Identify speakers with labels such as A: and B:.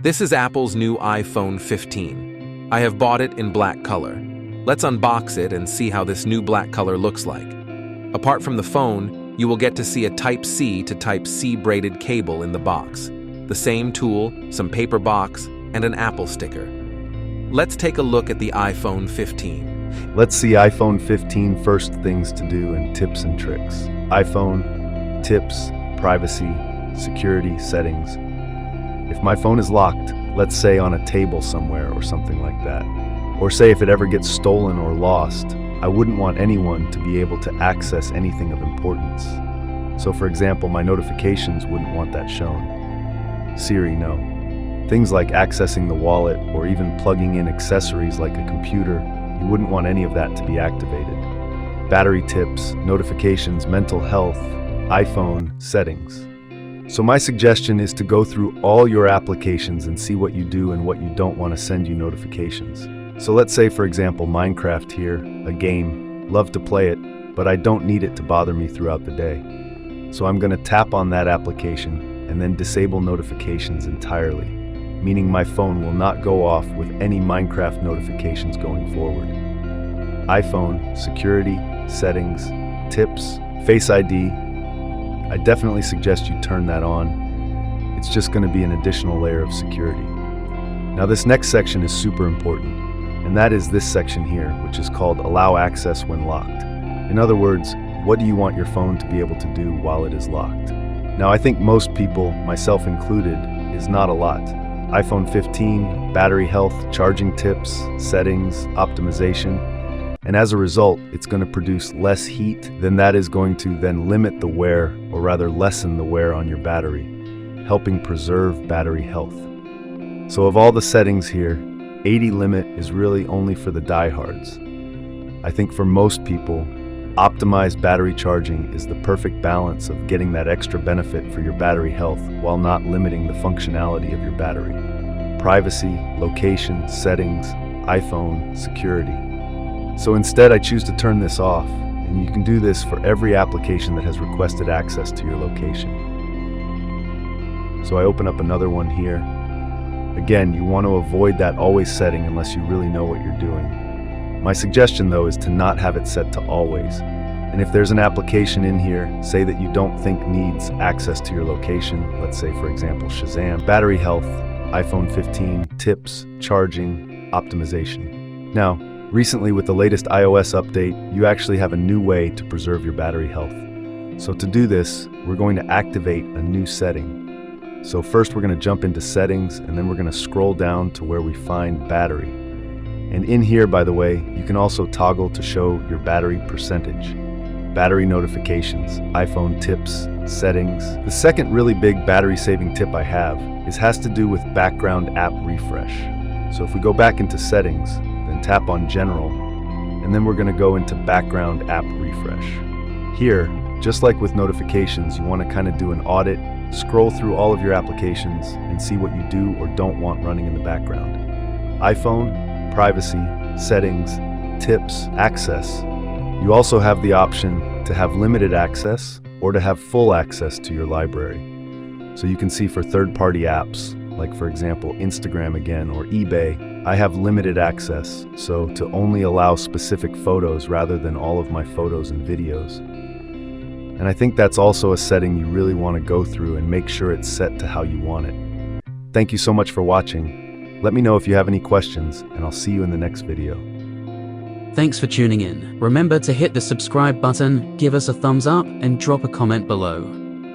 A: This is Apple's new iPhone 15. I have bought it in black color. Let's unbox it and see how this new black color looks like. Apart from the phone, you will get to see a Type-C to Type-C braided cable in the box, the same tool, some paper box, and an Apple sticker. Let's take a look at the iPhone 15.
B: Let's see iPhone 15 first things to do and tips and tricks. iPhone, tips, privacy, security, settings. If my phone is locked, let's say on a table somewhere or something like that, or say if it ever gets stolen or lost, I wouldn't want anyone to be able to access anything of importance. So for example, my notifications wouldn't want that shown. Siri, no. Things like accessing the wallet or even plugging in accessories like a computer, you wouldn't want any of that to be activated. Battery tips, notifications, mental health, iPhone, settings. So my suggestion is to go through all your applications and see what you do and what you don't want to send you notifications. So let's say, for example, Minecraft here, a game, love to play it, but I don't need it to bother me throughout the day. So I'm going to tap on that application and then disable notifications entirely, meaning my phone will not go off with any Minecraft notifications going forward. iPhone, security, settings, tips, Face ID. I definitely suggest you turn that on. It's just going to be an additional layer of security. Now this next section is super important, and that is this section here, which is called Allow Access When Locked. In other words, what do you want your phone to be able to do while it is locked? Now I think most people, myself included, is not a lot. iPhone 15, battery health, charging tips, settings, optimization. And as a result, it's going to produce less heat, then that is going to then limit the wear, or rather lessen the wear on your battery, helping preserve battery health. So of all the settings here, 80 limit is really only for the diehards. I think for most people, optimized battery charging is the perfect balance of getting that extra benefit for your battery health while not limiting the functionality of your battery. Privacy, location, settings, iPhone, security. So instead I choose to turn this off, and you can do this for every application that has requested access to your location. So I open up another one here. Again, you want to avoid that always setting unless you really know what you're doing. My suggestion though is to not have it set to always. And if there's an application in here, say that you don't think needs access to your location, let's say for example Shazam, battery health, iPhone 15, tips, charging, optimization. Now, recently with the latest iOS update, you actually have a new way to preserve your battery health. So to do this, we're going to activate a new setting. So first we're going to jump into settings, and then we're going to scroll down to where we find battery. And in here, by the way, you can also toggle to show your battery percentage. Battery notifications, iPhone tips, settings. The second really big battery saving tip I have has to do with background app refresh. So if we go back into settings, then tap on General, and then we're going to go into Background App Refresh. Here, just like with notifications, you want to kind of do an audit, scroll through all of your applications, and see what you do or don't want running in the background. iPhone, privacy, settings, tips, access. You also have the option to have limited access or to have full access to your library. So you can see for third-party apps, like for example Instagram again or eBay, I have limited access, so to only allow specific photos rather than all of my photos and videos. And I think that's also a setting you really want to go through and make sure it's set to how you want it. Thank you so much for watching. Let me know if you have any questions, and I'll see you in the next video.
C: Thanks for tuning in. Remember to hit the subscribe button, give us a thumbs up, and drop a comment below.